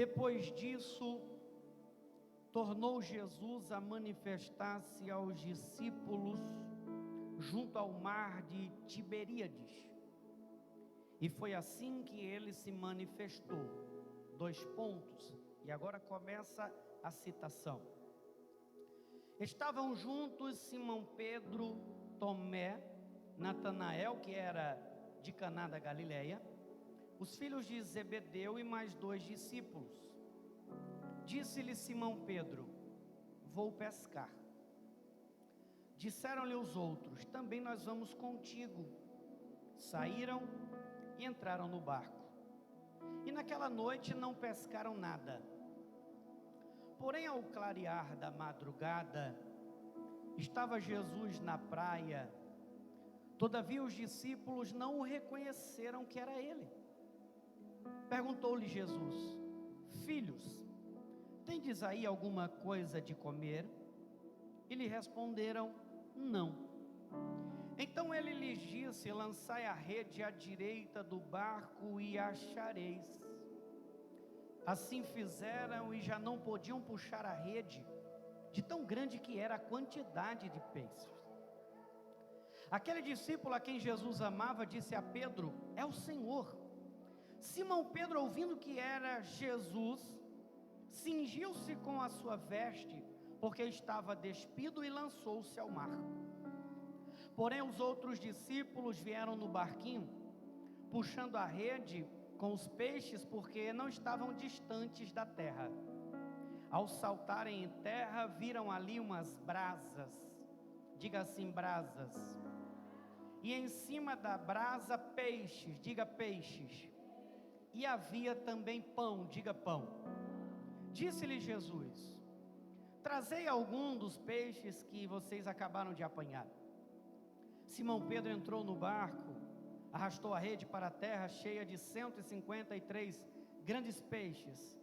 Depois disso, tornou Jesus a manifestar-se aos discípulos junto ao mar de Tiberíades. E foi assim que ele se manifestou. E agora começa a citação. Estavam juntos Simão Pedro, Tomé, Natanael, que era de Caná da Galileia, os filhos de Zebedeu e mais 2 discípulos. Disse-lhe Simão Pedro: vou pescar. Disseram-lhe os outros: também nós vamos contigo. Saíram e entraram no barco. E naquela noite não pescaram nada. Porém, ao clarear da madrugada, estava Jesus na praia. Todavia os discípulos não o reconheceram que era ele. Perguntou-lhe Jesus: filhos, tendes aí alguma coisa de comer? E lhe responderam: não. Então ele lhes disse: lançai a rede à direita do barco e achareis. Assim fizeram e já não podiam puxar a rede, de tão grande que era a quantidade de peixes. Aquele discípulo a quem Jesus amava disse a Pedro: é o Senhor. Simão Pedro, ouvindo que era Jesus, cingiu-se com a sua veste, porque estava despido, e lançou-se ao mar. Porém os outros discípulos vieram no barquinho, puxando a rede com os peixes, porque não estavam distantes da terra. Ao saltarem em terra, viram ali umas brasas. Diga assim: brasas. E em cima da brasa peixes. Diga peixes. E havia também pão. Diga pão. Disse-lhe Jesus: trazei algum dos peixes que vocês acabaram de apanhar. Simão Pedro entrou no barco, arrastou a rede para a terra, cheia de 153 grandes peixes.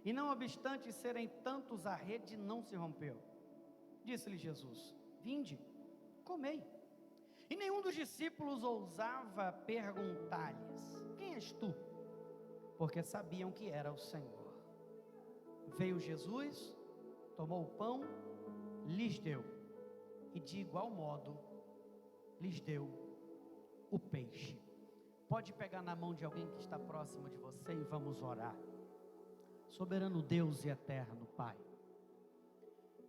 E não obstante serem tantos, a rede não se rompeu. Disse-lhe Jesus: vinde, comei. E nenhum dos discípulos ousava perguntar-lhes: quem és tu? Porque sabiam que era o Senhor. Veio Jesus, tomou o pão, lhes deu, e de igual modo lhes deu o peixe. Pode pegar na mão de alguém que está próximo de você e vamos orar. Soberano Deus e eterno Pai,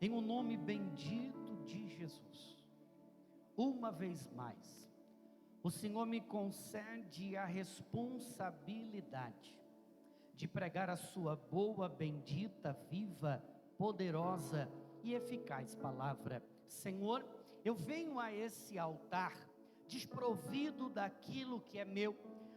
em o nome bendito de Jesus, uma vez mais, o Senhor me concede a responsabilidade de pregar a sua boa, bendita, viva, poderosa e eficaz palavra. Senhor, eu venho a esse altar desprovido daquilo que é meu,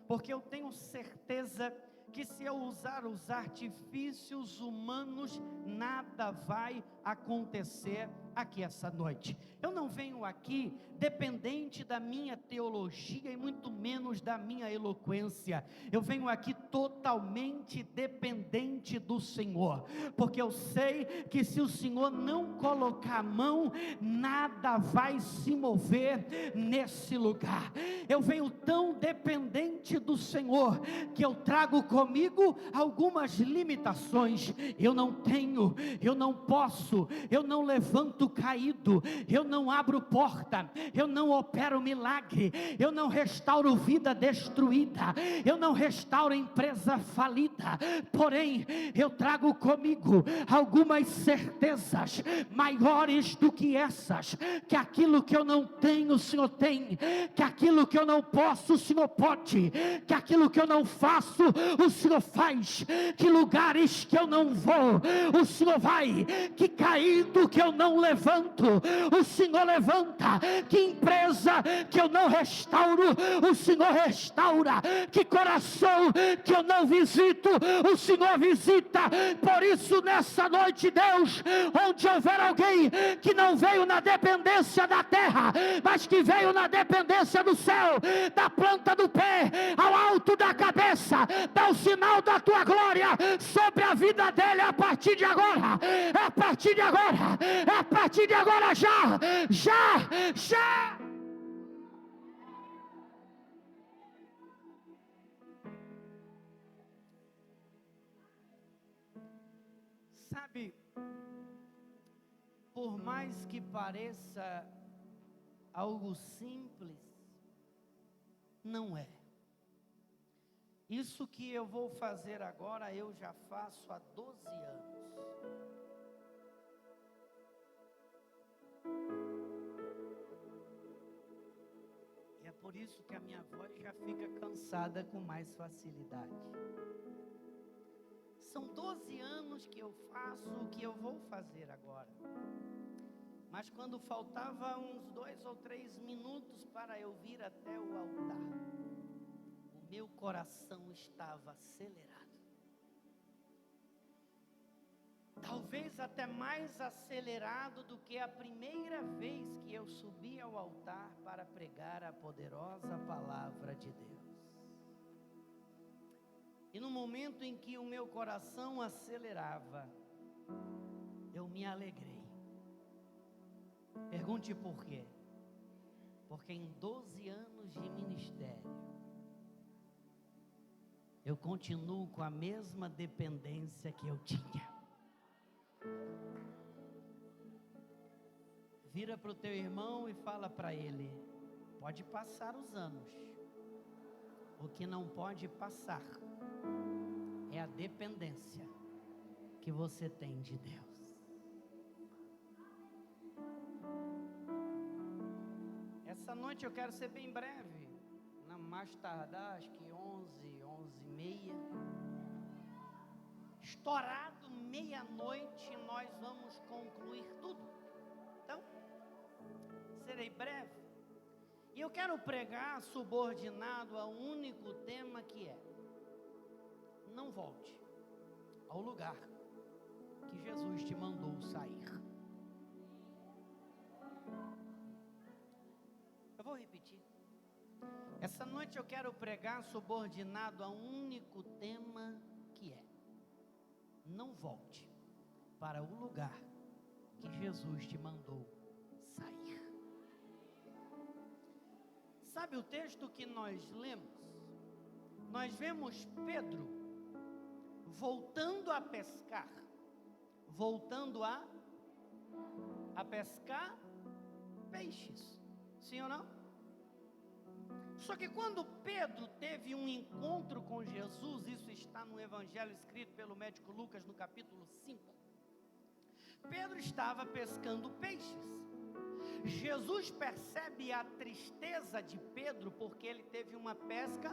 porque eu tenho certeza que se eu usar os artifícios humanos, nada vai acontecer aqui essa noite. Eu não venho aqui dependente da minha teologia e muito menos da minha eloquência. Eu venho aqui totalmente dependente do Senhor, porque eu sei que se o Senhor não colocar a mão, nada vai se mover nesse lugar. Eu venho tão dependente do Senhor que eu trago comigo algumas limitações. Eu não tenho, eu não posso, eu não levanto caído, eu não abro porta, eu não opero milagre, eu não restauro vida destruída, eu não restauro empresa falida. Porém, eu trago comigo algumas certezas maiores do que essas, que aquilo que eu não tenho, o Senhor tem, que aquilo que eu não posso, o Senhor pode, que aquilo que eu não faço, o Senhor faz, que lugares que eu não vou, o Senhor vai, que caído que eu não levanto, o Senhor levanta, que empresa que eu não restauro, o Senhor restaura, que coração que eu não visito, o Senhor visita. Por isso nessa noite, Deus, onde houver alguém que não veio na dependência da terra, mas que veio na dependência do céu, da planta do pé ao alto da cabeça, dá o sinal da tua glória sobre a vida dele a partir de agora, a partir de agora, a partir de agora, já. Sabe, por mais que pareça algo simples, não é. Isso que eu vou fazer agora, eu já faço há 12 anos. E é por isso que a minha voz já fica cansada com mais facilidade. São 12 anos que eu faço o que eu vou fazer agora. Mas quando faltava uns 2 ou 3 minutos para eu vir até o altar, o meu coração estava acelerado. Talvez até mais acelerado do que a primeira vez que eu subi ao altar para pregar a poderosa palavra de Deus. E no momento em que o meu coração acelerava, eu me alegrei. Pergunte por quê? Porque em 12 anos de ministério, eu continuo com a mesma dependência que eu tinha. Vira para o teu irmão e fala para ele: pode passar os anos, o que não pode passar é a dependência que você tem de Deus. Essa noite eu quero ser bem breve, na mais tardar, acho que 11h30. Estourado meia-noite, nós vamos concluir tudo. Então, serei breve. E eu quero pregar subordinado ao único tema que é: não volte ao lugar que Jesus te mandou sair. Eu vou repetir. Essa noite eu quero pregar subordinado a um único tema que é: não volte para o lugar que Jesus te mandou sair. Sabe o texto que nós lemos? Nós vemos Pedro voltando a pescar. Voltando a pescar peixes. Sim ou não? Só que quando Pedro teve um encontro com Jesus, isso está no evangelho escrito pelo médico Lucas no capítulo 5. Pedro estava pescando peixes. Jesus percebe a tristeza de Pedro porque ele teve uma pesca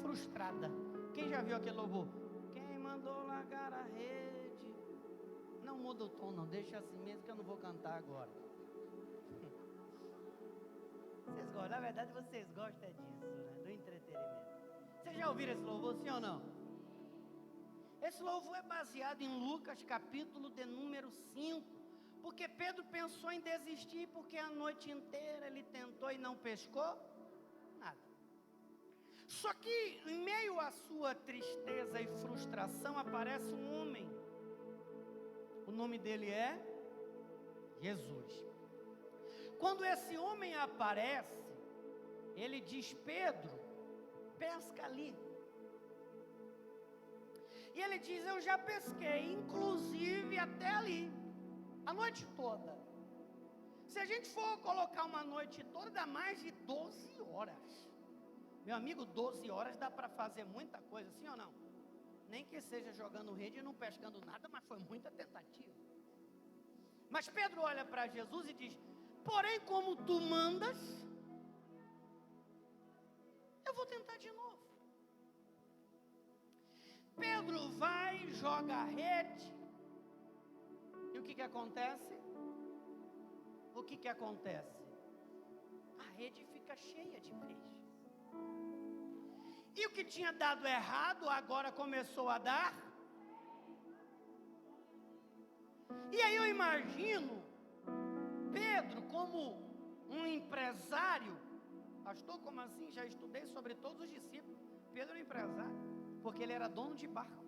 frustrada. Quem já viu aquele louvor? Quem mandou largar a rede? Não muda o tom não, deixa assim mesmo que eu não vou cantar agora. Vocês gostam, na verdade vocês gostam disso, né? Do entretenimento. Vocês já ouviram esse louvor, sim ou não? Esse louvor é baseado em Lucas capítulo de número 5. Porque Pedro pensou em desistir, porque a noite inteira ele tentou e não pescou nada. Só que em meio à sua tristeza e frustração aparece um homem. O nome dele é Jesus. Quando esse homem aparece, ele diz: Pedro, pesca ali. E ele diz: eu já pesquei, inclusive até ali, a noite toda. Se a gente for colocar uma noite toda, dá mais de 12 horas. Meu amigo, 12 horas dá para fazer muita coisa, sim ou não? Nem que seja jogando rede e não pescando nada, mas foi muita tentativa. Mas Pedro olha para Jesus e diz: porém, como tu mandas, eu vou tentar de novo. Pedro vai, joga a rede. E o que acontece? O que acontece? A rede fica cheia de peixes. E o que tinha dado errado, agora começou a dar. E aí eu imagino Pedro como um empresário. Pastor, como assim? Já estudei sobre todos os discípulos. Pedro era empresário, porque ele era dono de barco.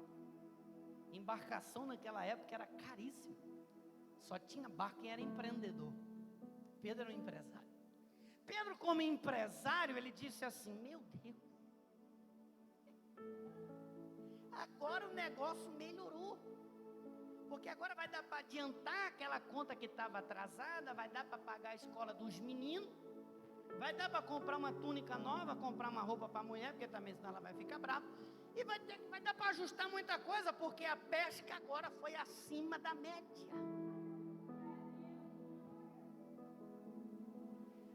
Embarcação naquela época era caríssima. Só tinha barco quem era empreendedor. Pedro era um empresário. Pedro, como empresário, ele disse assim: meu Deus, agora o negócio melhorou. Porque agora vai dar para adiantar aquela conta que estava atrasada, vai dar para pagar a escola dos meninos, vai dar para comprar uma túnica nova, comprar uma roupa para a mulher, porque também senão ela vai ficar brava. E vai dar para ajustar muita coisa, porque a pesca agora foi acima da média.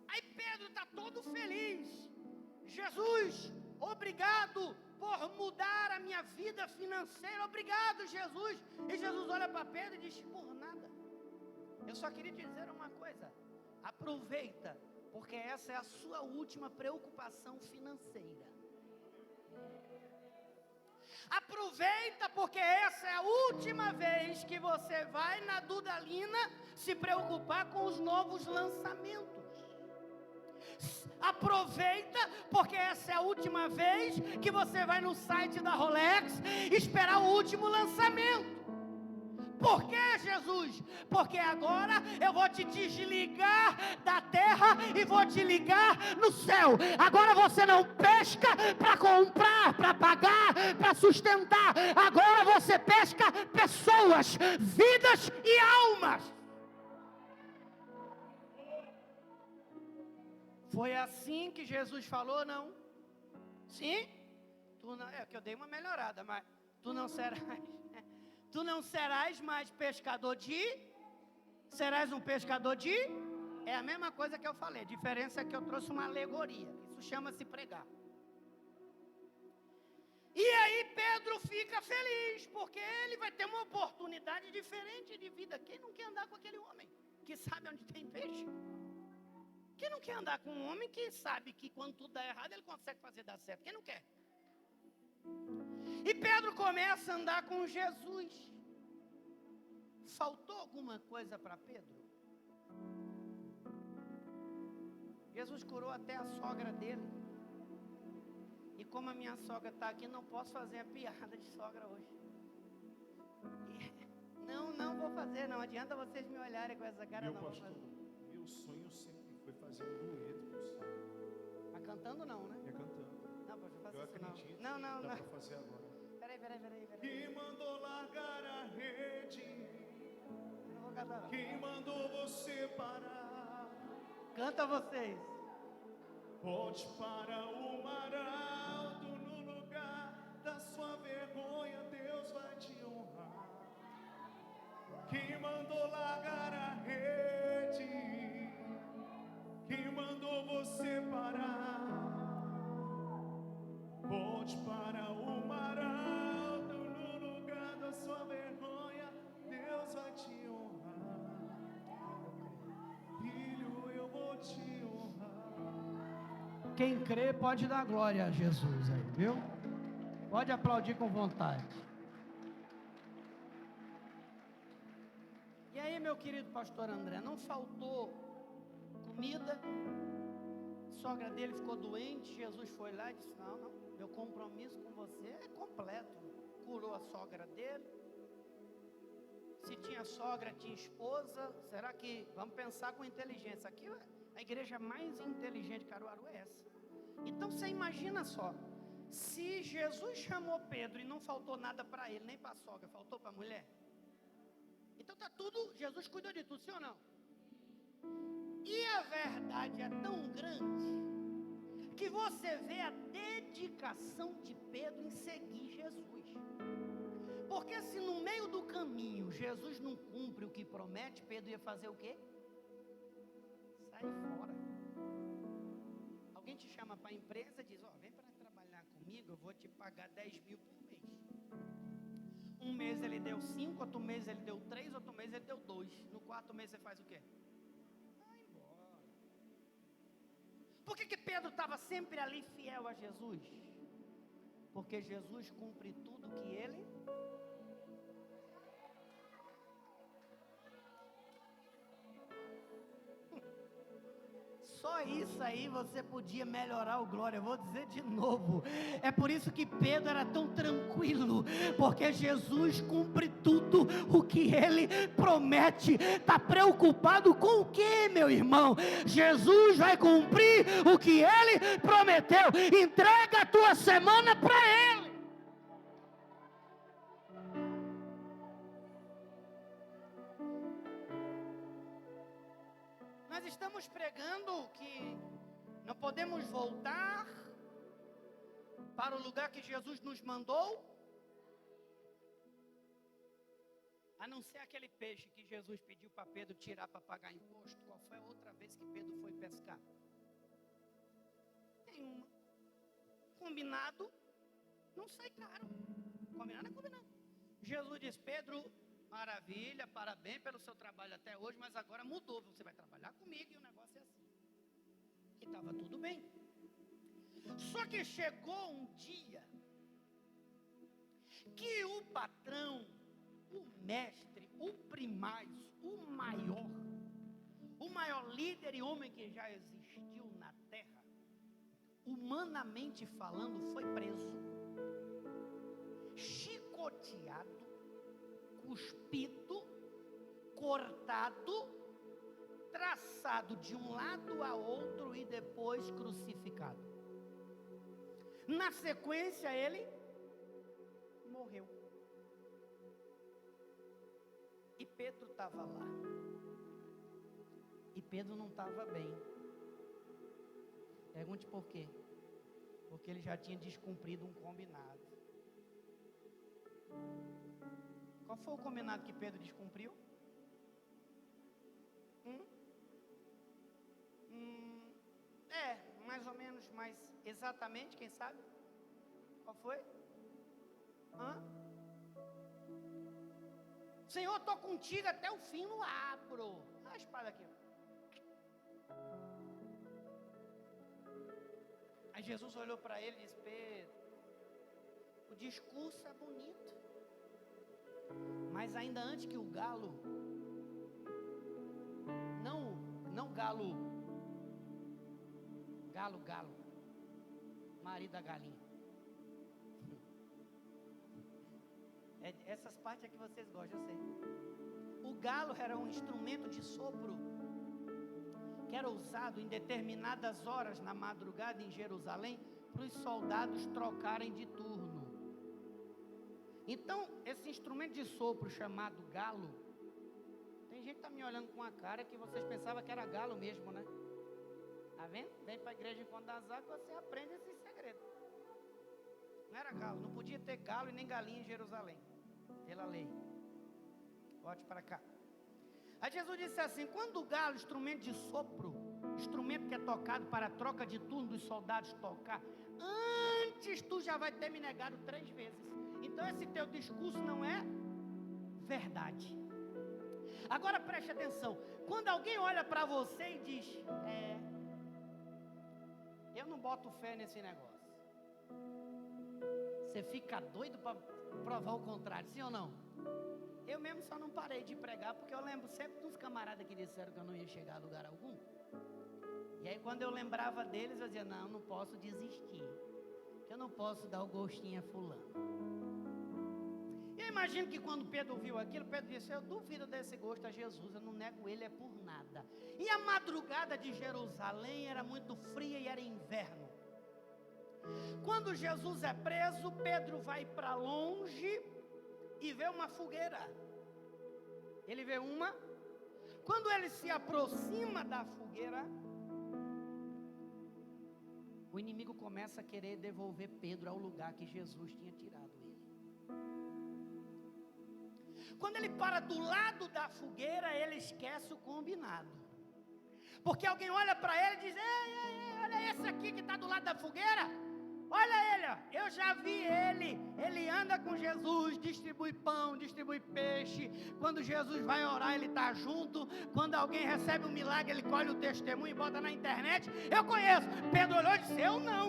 Aí Pedro está todo feliz. Jesus, obrigado por mudar a minha vida financeira. Obrigado, Jesus. E Jesus olha para Pedro e diz: por nada. Eu só queria te dizer uma coisa. Aproveita, porque essa é a sua última preocupação financeira. Aproveita, porque essa é a última vez que você vai na Dudalina se preocupar com os novos lançamentos. Aproveita, porque essa é a última vez que você vai no site da Rolex esperar o último lançamento. Por que, Jesus? Porque agora eu vou te desligar da terra e vou te ligar no céu. Agora você não pesca para comprar, para pagar, para sustentar. Agora você pesca pessoas, vidas e almas. Foi assim que Jesus falou, não? Sim? É que eu dei uma melhorada, mas tu não serás mais pescador de... Serás um pescador de... É a mesma coisa que eu falei. A diferença é que eu trouxe uma alegoria. Isso chama-se pregar. E aí Pedro fica feliz, porque ele vai ter uma oportunidade diferente de vida. Quem não quer andar com aquele homem que sabe onde tem peixe? Quem não quer andar com um homem que sabe que quando tudo dá errado, ele consegue fazer dar certo? Quem não quer? E Pedro começa a andar com Jesus. Faltou alguma coisa para Pedro? Jesus curou até a sogra dele. E como a minha sogra está aqui, não posso fazer a piada de sogra hoje. Não vou fazer, não adianta vocês me olharem com essa cara. Meu pastor, meu sonho sempre foi fazer um dueto com você. Mas cantando não, né? É cantando. Não, pastor, faça Eu isso acredito. não. Não. Dá para fazer agora. Peraí. Quem mandou largar a rede? Não vou cantar não. Quem mandou você parar? Canta vocês. Volte para o mar alto, no lugar da sua vergonha, Deus vai te honrar. Quem mandou largar a rede? Quem mandou você parar? Volte para o mar alto, no lugar da sua vergonha, Deus vai te honrar. Filho, eu vou te honrar. Quem crê pode dar glória a Jesus aí, viu? Pode aplaudir com vontade. E aí, meu querido pastor André, não faltou comida? A sogra dele ficou doente, Jesus foi lá e disse: não, meu compromisso com você é completo. Curou a sogra dele. Se tinha sogra, tinha esposa. Será que, vamos pensar com inteligência, aqui a igreja mais inteligente de Caruaru é essa. Então você imagina só, se Jesus chamou Pedro e não faltou nada para ele, nem para a sogra, faltou para a mulher. Então está tudo, Jesus cuidou de tudo, sim ou não? E a verdade é tão grande que você vê a dedicação de Pedro em seguir Jesus. Porque se no meio do caminho Jesus não cumpre o que promete, Pedro ia fazer o quê? Sai fora. Alguém te chama para a empresa e diz: vem para trabalhar comigo, eu vou te pagar 10 mil por mês. Um mês ele deu 5, outro mês ele deu 3, outro mês ele deu 2. No quarto mês você faz o quê? Vai embora. Por que Pedro estava sempre ali fiel a Jesus? Porque Jesus cumpre tudo que ele... Só isso aí você podia melhorar o glória. Eu vou dizer de novo. É por isso que Pedro era tão tranquilo, porque Jesus cumpre tudo o que ele promete. Está preocupado com o que, meu irmão? Jesus vai cumprir o que ele prometeu. Entrega a tua semana para ele. Mas estamos pregando que não podemos voltar para o lugar que Jesus nos mandou, a não ser aquele peixe que Jesus pediu para Pedro tirar para pagar imposto. Qual foi a outra vez que Pedro foi pescar? Nenhuma. Combinado não sai caro. Combinado é combinado. Jesus diz: Pedro, maravilha, parabéns pelo seu trabalho até hoje, mas agora mudou, você vai trabalhar comigo e o negócio é assim. E estava tudo bem. Só que chegou um dia que o patrão, o mestre, o primaz, o maior líder e homem que já existiu na terra, humanamente falando, foi preso, chicoteado, cuspido, cortado, traçado de um lado a outro e depois crucificado. Na sequência ele morreu. E Pedro estava lá. E Pedro não estava bem. Pergunte por quê? Porque ele já tinha descumprido um combinado. Qual foi o combinado que Pedro descumpriu? Mais ou menos, mas exatamente, quem sabe? Qual foi? Senhor, estou contigo até o fim, não abro. Olha a espada aqui. Aí Jesus olhou para ele e disse: Pedro, o discurso é bonito, mas ainda antes que o galo, não galo, marido da galinha. Essas partes é que vocês gostam, eu sei. O galo era um instrumento de sopro que era usado em determinadas horas na madrugada em Jerusalém para os soldados trocarem de turno. Então, esse instrumento de sopro chamado galo, tem gente que está me olhando com a cara que vocês pensavam que era galo mesmo, né? Tá vendo? Vem para a igreja enquanto das águas, você aprende esse segredo. Não era galo, não podia ter galo e nem galinha em Jerusalém, pela lei. Volte para cá. Aí Jesus disse assim: quando o galo, instrumento de sopro, instrumento que é tocado para a troca de turno dos soldados tocar, antes tu já vai ter me negado 3 vezes. Então esse teu discurso não é verdade. Agora preste atenção, quando alguém olha para você e diz: eu não boto fé nesse negócio, você fica doido para provar o contrário, sim ou não? Eu mesmo só não parei de pregar, porque eu lembro sempre dos camaradas que disseram que eu não ia chegar a lugar algum. E aí quando eu lembrava deles, eu dizia: não posso desistir, que eu não posso dar o gostinho a fulano. E eu imagino que quando Pedro viu aquilo, Pedro disse: eu duvido desse gosto a Jesus, eu não nego ele por nada. E a madrugada de Jerusalém era muito fria e era inverno. Quando Jesus é preso, Pedro vai para longe e vê uma fogueira. Ele vê uma. Quando ele se aproxima da fogueira, o inimigo começa a querer devolver Pedro ao lugar que Jesus tinha tirado ele. Quando ele para do lado da fogueira, ele esquece o combinado. Porque alguém olha para ele e diz: ei, olha esse aqui que está do lado da fogueira. Olha ele, ó. Eu já vi ele. Ele anda com Jesus, distribui pão, distribui peixe. Quando Jesus vai orar, ele está junto. Quando alguém recebe um milagre, ele colhe o testemunho e bota na internet. Eu conheço. Pedro olhou e disse: eu não.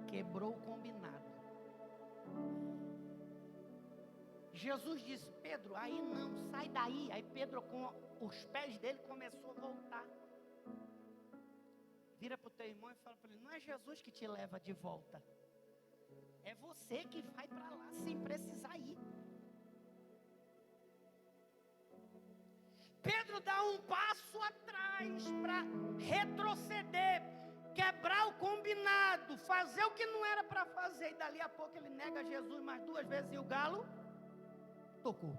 Quebrou o combinado. Jesus disse: Pedro, aí não, sai daí. Aí Pedro, com os pés dele, começou a voltar. Vira para o teu irmão e fala para ele: não é Jesus que te leva de volta, é você que vai para lá sem precisar ir. Pedro dá um passo atrás para retroceder, quebrar o combinado, fazer o que não era para fazer. E dali a pouco ele nega Jesus mais 2 vezes e o galo tocou.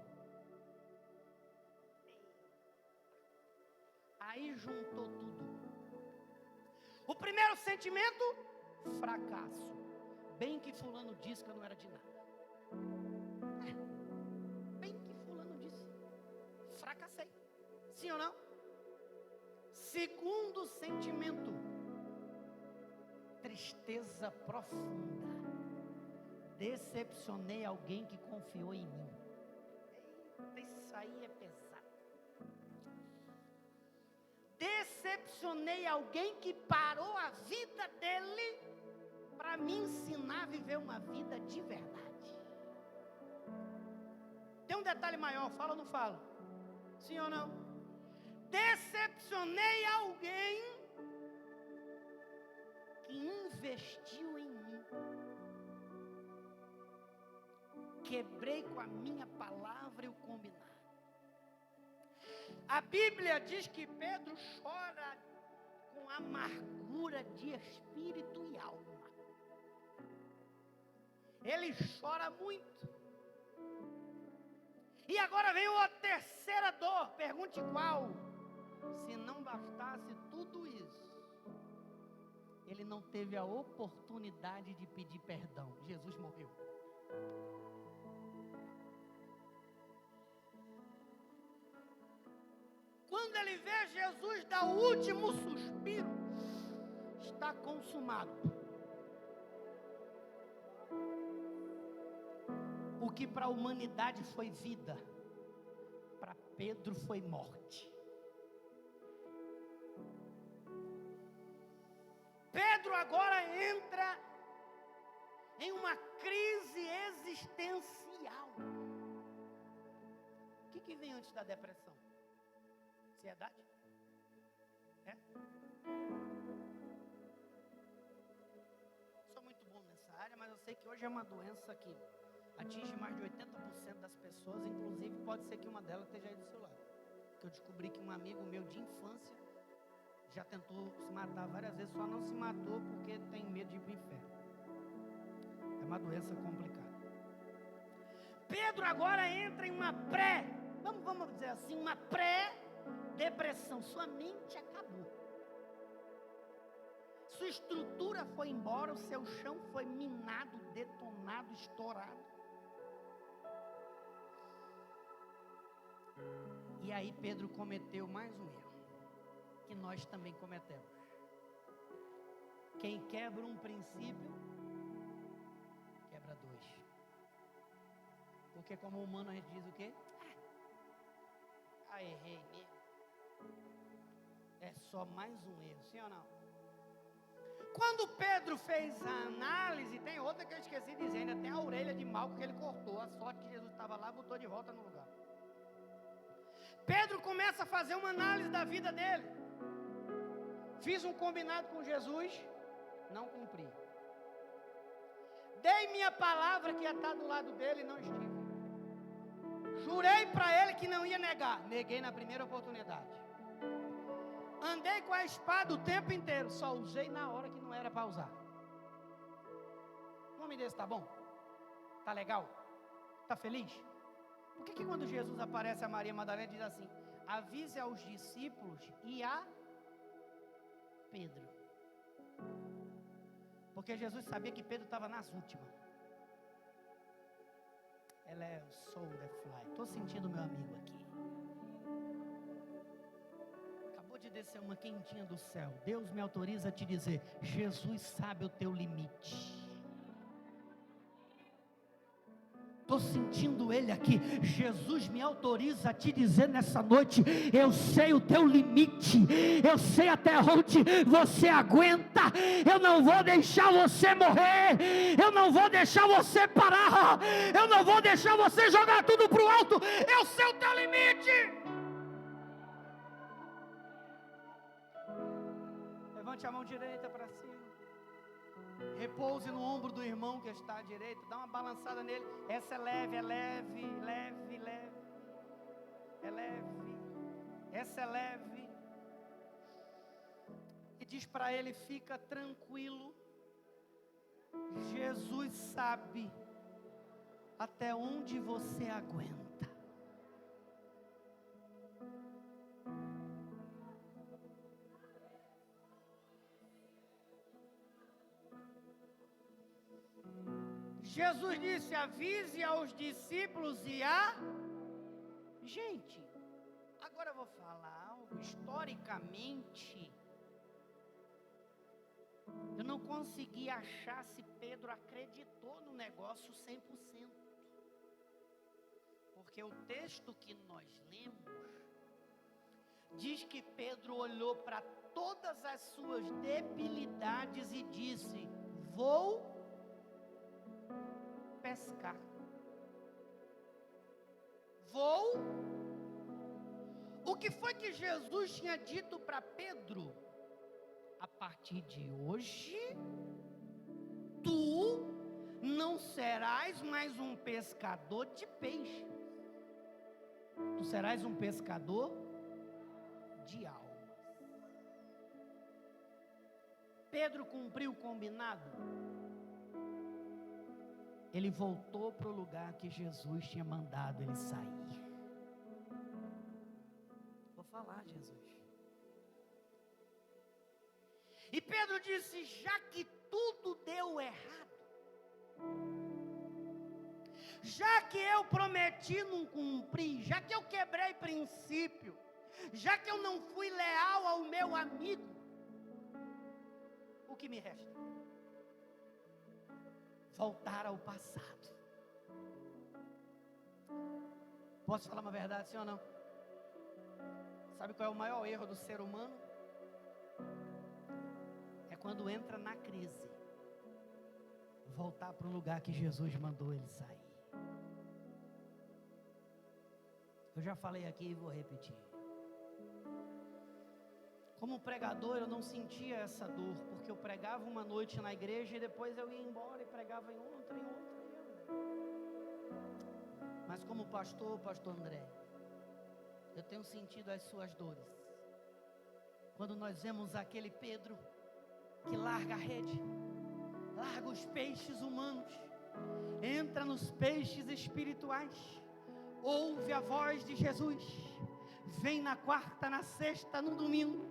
Aí juntou tudo. O primeiro sentimento, fracasso. Bem que fulano disse que eu não era de nada. Bem que fulano disse. Fracassei. Sim ou não? Segundo sentimento, tristeza profunda. Decepcionei alguém que confiou em mim. Eita, isso aí é pesado. Decepcionei alguém que parou a vida dele para me ensinar a viver uma vida de verdade. Tem um detalhe maior, fala ou não fala? Sim ou não? Decepcionei alguém que investiu em mim. Quebrei com a minha palavra e o combinado. A Bíblia diz que Pedro chora com amargura de espírito e alma. Ele chora muito. E agora vem a terceira dor. Pergunte qual? Se não bastasse tudo isso, ele não teve a oportunidade de pedir perdão. Jesus morreu. Quando ele vê Jesus dar o último suspiro, está consumado. O que para a humanidade foi vida, para Pedro foi morte. Pedro agora entra em uma crise existencial. O que vem antes da depressão? Ansiedade? É? Sou muito bom nessa área, mas eu sei que hoje é uma doença que atinge mais de 80% das pessoas, inclusive pode ser que uma delas esteja aí do seu lado. Porque eu descobri que um amigo meu de infância já tentou se matar várias vezes, só não se matou porque tem medo de ir para o inferno. É uma doença complicada. Pedro agora entra em uma vamos dizer assim, uma pré-depressão. Sua mente acabou. Sua estrutura foi embora, o seu chão foi minado, detonado, estourado. E aí Pedro cometeu mais um erro, que nós também cometemos. Quem quebra um princípio, quebra dois. Porque como humano a gente diz o quê? Errei mesmo. É só mais um erro, sim ou não? Quando Pedro fez a análise, tem outra que eu esqueci de dizer, ainda tem a orelha de Malco que ele cortou. A sorte que Jesus estava lá, botou de volta no lugar. Pedro começa a fazer uma análise da vida dele. Fiz um combinado com Jesus, não cumpri. Dei minha palavra que ia estar do lado dele e não estive. Jurei para ele que não ia negar, neguei na primeira oportunidade. Andei com a espada o tempo inteiro, só usei na hora que não era para usar. Um homem desse tá bom? Tá legal? Tá feliz? Por que quando Jesus aparece a Maria Madalena diz assim: avise aos discípulos e a Pedro? Porque Jesus sabia que Pedro estava nas últimas. Ela é o soul the fly. Estou sentindo meu amigo aqui. Acabou de descer uma quentinha do céu. Deus me autoriza a te dizer: Jesus sabe o teu limite. Estou sentindo ele aqui. Jesus me autoriza a te dizer nessa noite: eu sei o teu limite, eu sei até onde você aguenta. Eu não vou deixar você morrer, eu não vou deixar você parar, eu não vou deixar você jogar tudo para o alto. Eu sei o teu limite. Levante a mão direita para cima. Repouse no ombro do irmão que está à direita. Dá uma balançada nele. Essa é leve, é leve, leve, leve. É leve. Essa é leve. E diz para ele: fica tranquilo. Jesus sabe até onde você aguenta. Jesus disse: avise aos discípulos e a gente. Agora eu vou falar algo historicamente. Eu não consegui achar se Pedro acreditou no negócio 100%. Porque o texto que nós lemos diz que Pedro olhou para todas as suas debilidades e disse: vou pescar. O que foi que Jesus tinha dito para Pedro? A partir de hoje, tu não serás mais um pescador de peixe. Tu serás um pescador de almas. Pedro cumpriu o combinado. Ele voltou para o lugar que Jesus tinha mandado ele sair. Vou falar, Jesus. E Pedro disse: já que tudo deu errado, já que eu prometi não cumprir, já que eu quebrei princípio, já que eu não fui leal ao meu amigo, o que me resta? Voltar ao passado. Posso falar uma verdade, sim ou não? Sabe qual é o maior erro do ser humano? É quando entra na crise, voltar para o lugar que Jesus mandou ele sair. Eu já falei aqui e vou repetir. Como pregador, eu não sentia essa dor, porque eu pregava uma noite na igreja e depois eu ia embora e pregava em outra. Mas como pastor André, eu tenho sentido as suas dores. Quando nós vemos aquele Pedro que larga a rede, larga os peixes humanos, entra nos peixes espirituais, ouve a voz de Jesus, vem na quarta, na sexta, no domingo,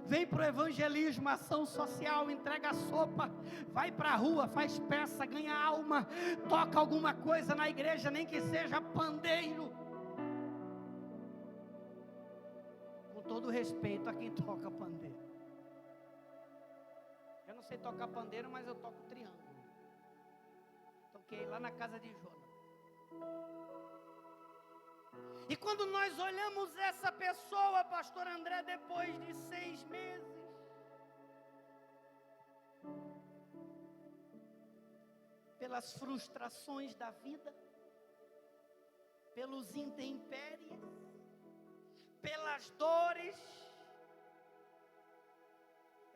vem para o evangelismo, ação social, entrega sopa, vai para a rua, faz peça, ganha alma, toca alguma coisa na igreja, nem que seja pandeiro. Com todo respeito a quem toca pandeiro. Eu não sei tocar pandeiro, mas eu toco triângulo. Toquei lá na casa de Jonas. E quando nós olhamos essa pessoa, pastor André, depois de 6 meses, pelas frustrações da vida, pelos intempéries, pelas dores,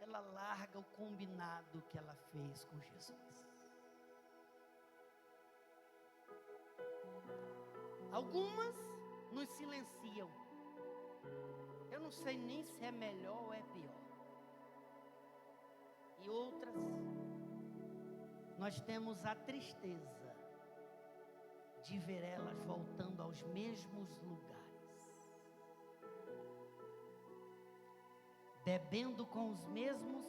ela larga o combinado que ela fez com Jesus. Algumas nos silenciam. Eu não sei nem se é melhor ou é pior. E outras, nós temos a tristeza de ver elas voltando aos mesmos lugares, bebendo com os mesmos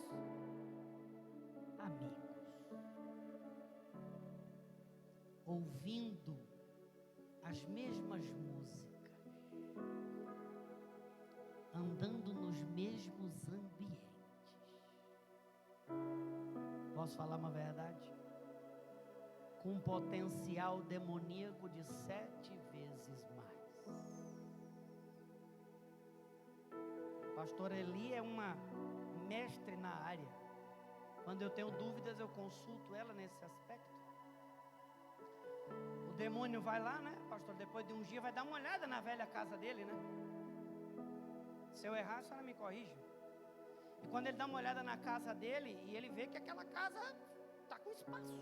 amigos, ouvindo as mesmas músicas, andando nos mesmos ambientes. Posso falar uma verdade? Com um potencial demoníaco de 7 vezes mais. Pastor Eli é uma mestre na área. Quando eu tenho dúvidas, eu consulto ela nesse aspecto. O demônio vai lá, né, pastor? Depois de um dia vai dar uma olhada na velha casa dele, né? Se eu errar, a senhora me corrige. E quando ele dá uma olhada na casa dele, e ele vê que aquela casa está com espaço,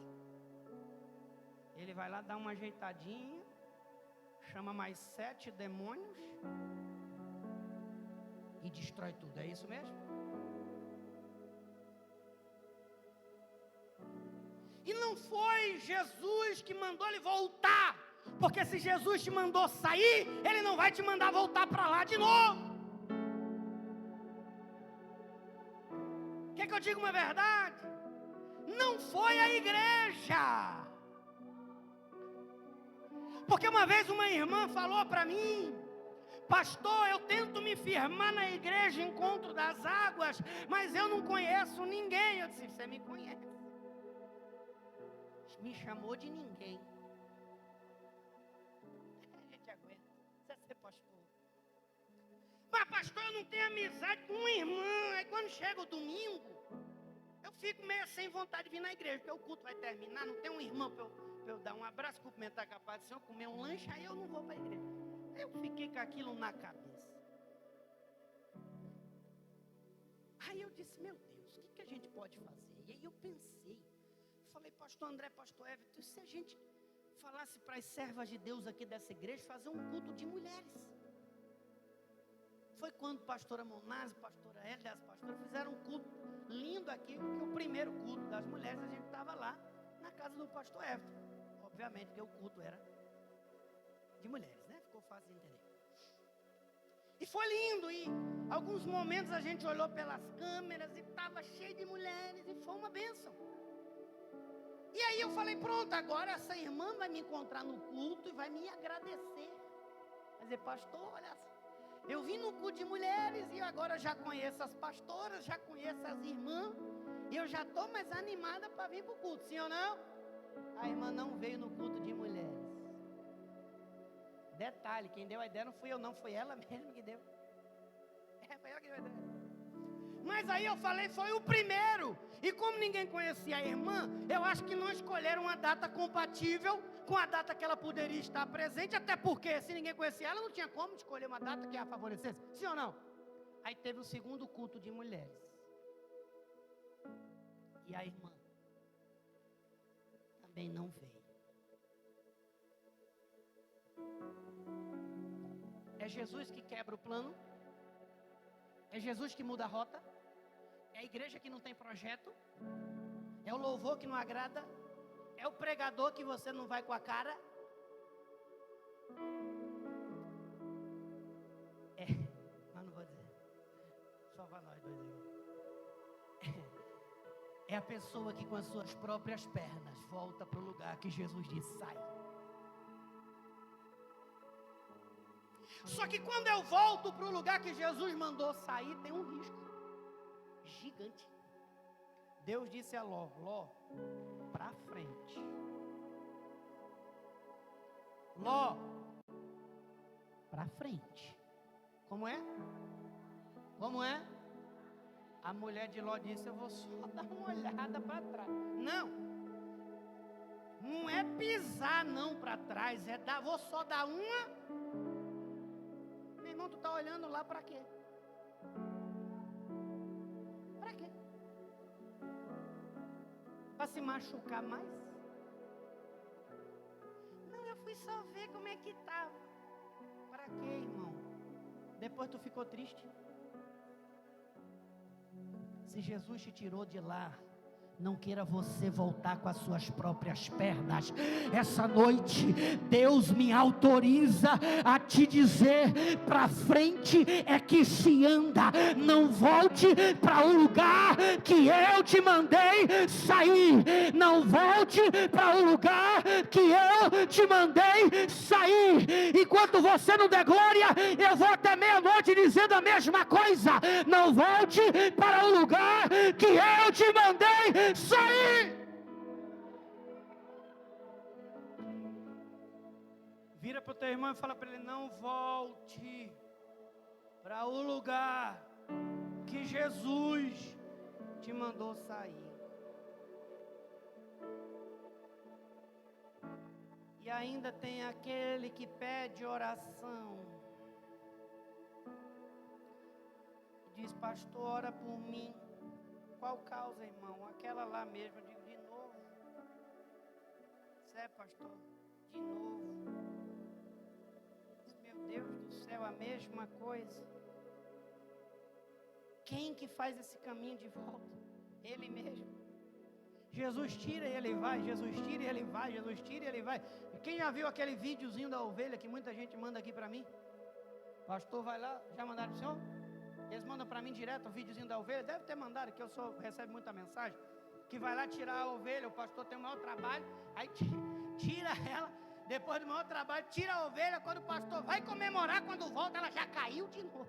ele vai lá dar uma ajeitadinha, chama mais 7 demônios e destrói tudo. É isso mesmo? E não foi Jesus que mandou ele voltar, porque se Jesus te mandou sair, ele não vai te mandar voltar para lá de novo. Quer que eu diga uma verdade? não foi a igreja. Porque uma vez uma irmã falou para mim: pastor, eu tento me firmar na igreja Encontro das Águas, mas eu não conheço ninguém. Eu disse: você me conhece. Me chamou de ninguém. A gente aguenta. Você ser pastor. Mas pastor, eu não tenho amizade com uma irmã. Aí quando chega o domingo, eu fico meio sem vontade de vir na igreja, porque o culto vai terminar, não tem uma irmã para eu dar um abraço, cumprimentar com a paz do Senhor, comer um lanche, aí eu não vou para a igreja. Eu fiquei com aquilo na cabeça. Aí eu disse: meu Deus, o que a gente pode fazer? E aí eu pensei, falei: pastor André, pastor Everton, e se a gente falasse para as servas de Deus aqui dessa igreja fazer um culto de mulheres? Foi quando a pastora Monazzi, a pastora Hélida, as pastoras fizeram um culto lindo aqui, porque o primeiro culto das mulheres a gente estava lá na casa do pastor Everton. Obviamente, porque o culto era de mulheres, né? Ficou fácil de entender. E foi lindo, e alguns momentos a gente olhou pelas câmeras e estava cheio de mulheres, e foi uma bênção. E aí eu falei: pronto, agora essa irmã vai me encontrar no culto e vai me agradecer. Vai dizer: pastor, olha só, eu vim no culto de mulheres e agora já conheço as pastoras, já conheço as irmãs, e eu já estou mais animada para vir para o culto, sim ou não? A irmã não veio no culto de mulheres. Detalhe, quem deu a ideia não fui eu não, foi ela mesma que deu. Foi ela que deu a ideia. Mas aí eu falei: foi o primeiro. E como ninguém conhecia a irmã, eu acho que não escolheram uma data compatível com a data que ela poderia estar presente. Até porque se ninguém conhecia ela, não tinha como escolher uma data que a favorecesse. Sim ou não? Aí teve o segundo culto de mulheres. E a irmã também não veio. É Jesus que quebra o plano? É Jesus que muda a rota? É a igreja que não tem projeto? É o louvor que não agrada? É o pregador que você não vai com a cara? Mas não vou dizer. Só para nós dois aqui. É a pessoa que com as suas próprias pernas volta para o lugar que Jesus disse: sai. Só que quando eu volto para o lugar que Jesus mandou sair, tem um risco gigante. Deus disse a Ló: Ló, para frente. Ló, para frente. Como é? Como é? A mulher de Ló disse: eu vou só dar uma olhada para trás. Não é pisar não para trás, é dar, vou só dar uma. Meu irmão, tu está olhando lá para quê? Para quê? Para se machucar mais? Não, eu fui só ver como é que estava. Para quê, irmão? Depois tu ficou triste? Se Jesus te tirou de lá, não queira você voltar com as suas próprias pernas. Essa noite Deus me autoriza a te dizer: para frente é que se anda. Não volte para o lugar que eu te mandei sair. Não volte para o lugar que eu te mandei sair. Enquanto você não der glória, eu vou até meia-noite dizendo a mesma coisa. Não volte para o lugar que eu te mandei sair. Vira para o teu irmão e fala para ele: não volte para o lugar que Jesus te mandou sair. E ainda tem aquele que pede oração. Diz: pastor, ora por mim. Qual causa, irmão? Aquela lá mesmo. Eu digo: de novo? Sério, pastor? De novo? Meu Deus do céu, a mesma coisa. Quem que faz esse caminho de volta? Ele mesmo. Jesus tira e ele vai, Jesus tira e ele vai, Jesus tira e ele vai. E quem já viu aquele videozinho da ovelha que muita gente manda aqui para mim? Pastor, vai lá, já mandaram para o senhor? Eles mandam para mim direto o videozinho da ovelha. Deve ter mandado, que eu recebo muita mensagem. que vai lá tirar a ovelha, o pastor tem o maior trabalho, aí tira ela, depois do maior trabalho, tira a ovelha, quando o pastor vai comemorar, quando volta, ela já caiu de novo.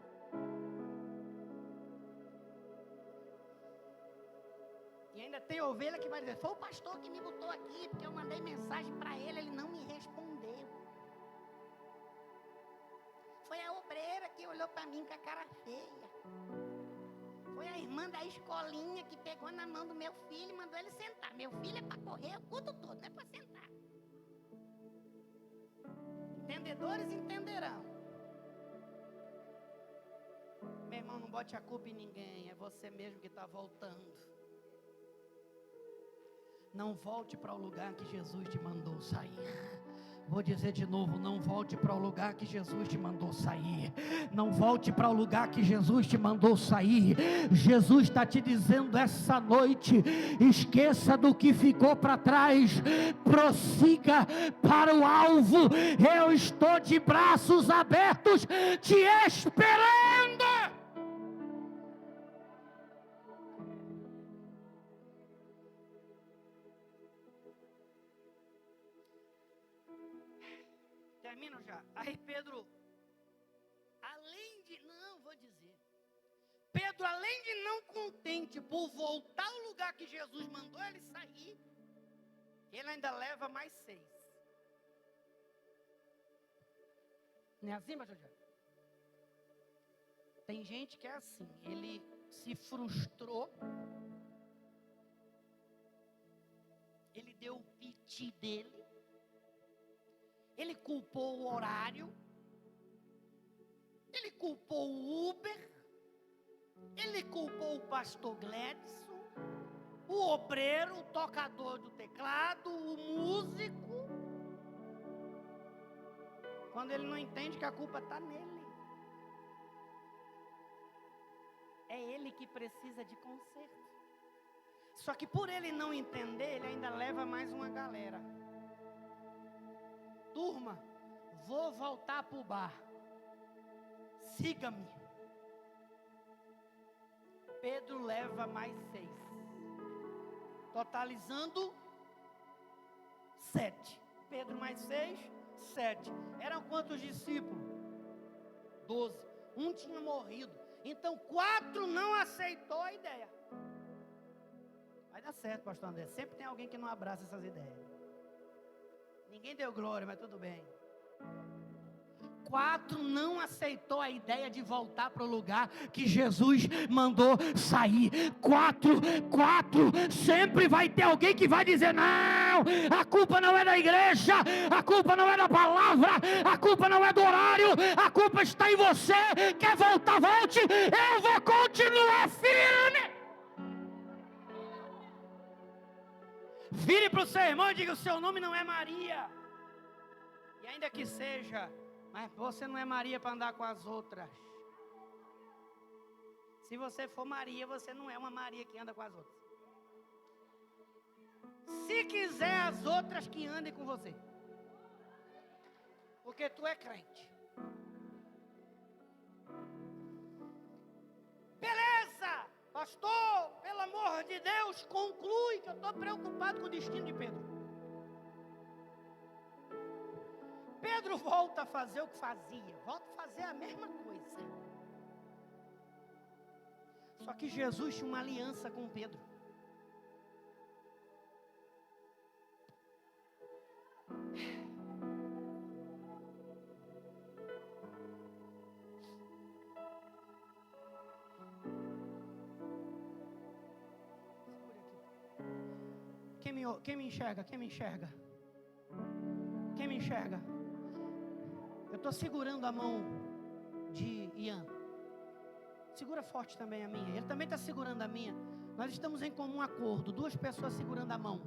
E ainda tem ovelha que vai dizer, foi o pastor que me botou aqui, porque eu mandei mensagem para ele, ele não me respondeu. Foi a obreira que olhou para mim com a cara feia. Foi a irmã da escolinha que pegou na mão do meu filho e mandou ele sentar. Meu filho é para correr o culto todo, não é para sentar. Entendedores entenderão. Meu irmão, não bote a culpa em ninguém, é você mesmo que está voltando. Não volte para o lugar que Jesus te mandou sair. Vou dizer de novo, não volte para o lugar que Jesus te mandou sair. Não volte para o lugar que Jesus te mandou sair. Jesus está te dizendo essa noite, esqueça do que ficou para trás, prossiga para o alvo. Eu estou de braços abertos te esperando. Termino já. Aí Pedro, Pedro, além de não contente por voltar ao lugar que Jesus mandou ele sair, ele ainda leva mais 6. Não é assim, pastor Tiago? Tem gente que é assim, ele se frustrou, ele deu o piti dele, ele culpou o horário, ele culpou o Uber, ele culpou o pastor Gledson, o obreiro, o tocador do teclado, o músico, quando ele não entende que a culpa está nele. É ele que precisa de conserto. Só que por ele não entender, ele ainda leva mais uma galera. Turma, vou voltar para o bar. Siga-me. Pedro leva mais 6. Totalizando 7. Pedro mais 6, 7. Eram quantos discípulos? 12. Um tinha morrido. Então 4 não aceitou a ideia. Vai dar certo, pastor André. Sempre tem alguém que não abraça essas ideias. Ninguém deu glória, mas tudo bem. 4 não aceitou a ideia de voltar para o lugar que Jesus mandou sair. 4, sempre vai ter alguém que vai dizer, não, a culpa não é da igreja, a culpa não é da palavra, a culpa não é do horário, a culpa está em você. Quer voltar, volte, eu vou continuar firme. Vire para o seu irmão e diga, o seu nome não é Maria. E ainda que seja, mas você não é Maria para andar com as outras. Se você for Maria, você não é uma Maria que anda com as outras. Se quiser, as outras que andem com você. Porque tu é crente. Beleza, pastor, pelo amor de Deus, conclui que eu estou preocupado com o destino de Pedro. Pedro volta a fazer o que fazia, volta a fazer a mesma coisa. Só que Jesus tinha uma aliança com Pedro. Quem me enxerga? Quem me enxerga? Quem me enxerga? Eu estou segurando a mão de Ian. Segura forte também a minha. Ele também está segurando a minha. Nós estamos em comum acordo. 2 pessoas segurando a mão.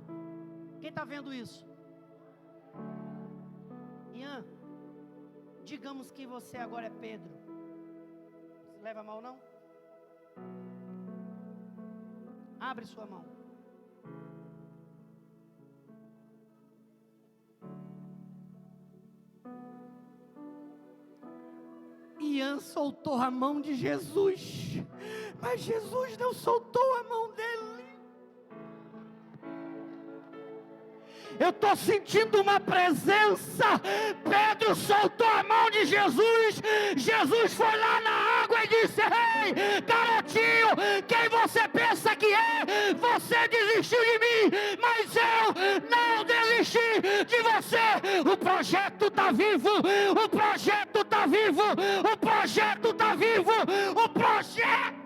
Quem está vendo isso? Ian, digamos que você agora é Pedro. Você leva a mão, não? Abre sua mão. Ian soltou a mão de Jesus, mas Jesus não soltou a mão dele. Eu estou sentindo uma presença. Pedro soltou a mão de Jesus. Jesus foi lá na água e disse: ei, garotinho, quem você pensa que é? Você desistiu de mim, mas eu não desisti de você. O projeto está vivo. O projeto está vivo. O projeto está vivo. O projeto.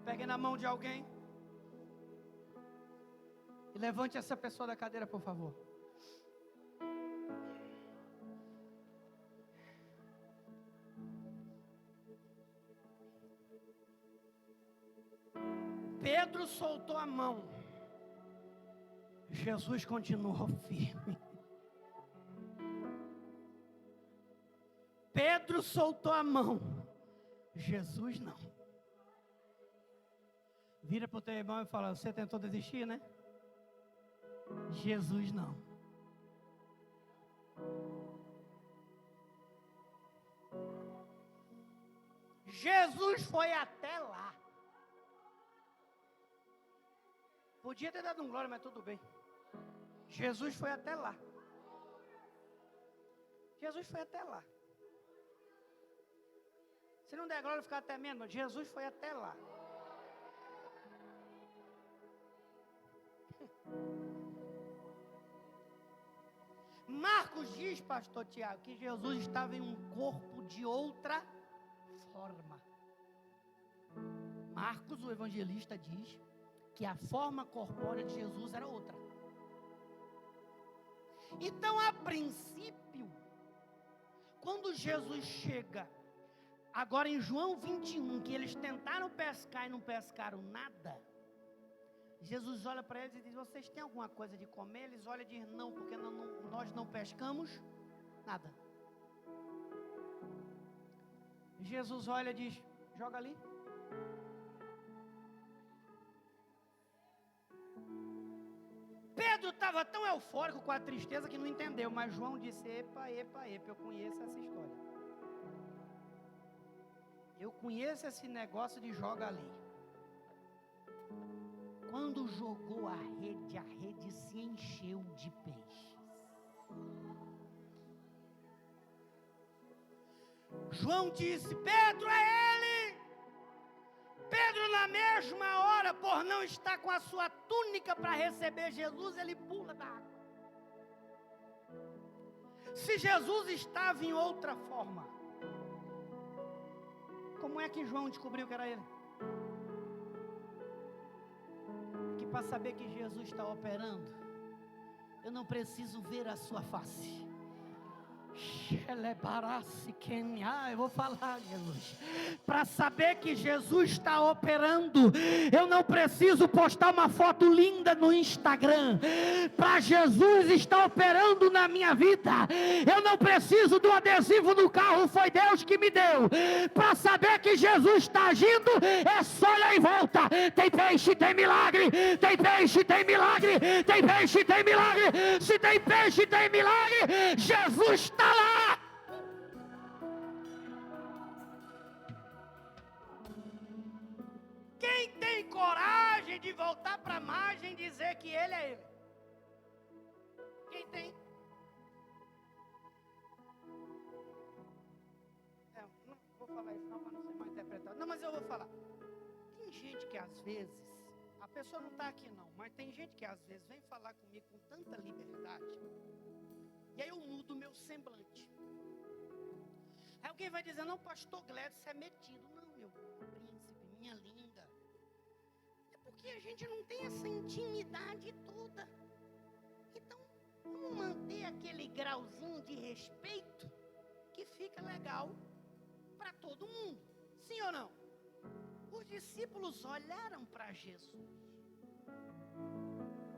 Pegue na mão de alguém e levante essa pessoa da cadeira, por favor. Pedro soltou a mão. Jesus continuou firme. Pedro soltou a mão. Jesus não. Vira para o teu irmão e fala: você tentou desistir, né? Jesus não. Jesus foi até lá. Podia ter dado um glória, mas tudo bem. Jesus foi até lá. Jesus foi até lá. Se não der glória, ficar até menos. Jesus foi até lá. Marcos diz, pastor Tiago, que Jesus estava em um corpo de outra forma. Marcos, o evangelista, diz que a forma corpórea de Jesus era outra. Então, a princípio, quando Jesus chega, agora em João 21, que eles tentaram pescar e não pescaram nada, Jesus olha para eles e diz: vocês têm alguma coisa de comer? Eles olham e dizem: não, porque nós não pescamos nada. Jesus olha e diz: joga ali. Pedro estava tão eufórico com a tristeza que não entendeu, mas João disse: epa, eu conheço essa história. Eu conheço esse negócio de joga ali. Quando jogou a rede se encheu de peixes. João disse: Pedro, é ele. Pedro, na mesma hora, por não estar com a sua túnica para receber Jesus, ele pula da água. Se Jesus estava em outra forma, como é que João descobriu que era ele? Que para saber que Jesus está operando, eu não preciso ver a sua face. Eu vou falar, Jesus. Para saber que Jesus está operando, eu não preciso postar uma foto linda no Instagram. Para Jesus estar operando na minha vida, eu não preciso do adesivo no carro, foi Deus que me deu. Para saber que Jesus está agindo, é só olhar em volta. Tem peixe, tem milagre. Tem peixe, tem milagre. Tem peixe, tem milagre. Se tem peixe, tem milagre. Jesus está lá. Quem tem coragem de voltar para a margem e dizer que ele é ele? Quem tem? Não vou falar isso não, para não ser mal interpretado. Não, mas eu vou falar. Tem gente que às vezes, a pessoa não está aqui não, mas tem gente que às vezes vem falar comigo com tanta liberdade, e aí eu mudo o meu semblante. Aí alguém vai dizer: não, pastor Gledson, você é metido. Não, meu príncipe, minha linda. É porque a gente não tem essa intimidade toda. Então, vamos manter aquele grauzinho de respeito que fica legal para todo mundo. Sim ou não? Os discípulos olharam para Jesus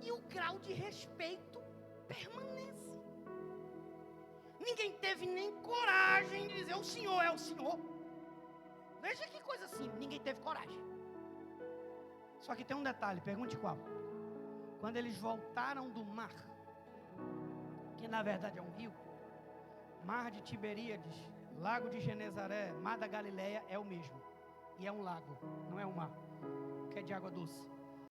e o grau de respeito permanece. Ninguém teve nem coragem de dizer: o Senhor é o Senhor. Veja que coisa assim, ninguém teve coragem. Só que tem um detalhe, pergunte qual. Quando eles voltaram do mar, que na verdade é um rio, Mar de Tiberíades, Lago de Genezaré, Mar da Galileia, é o mesmo. E é um lago, não é um mar, que é de água doce.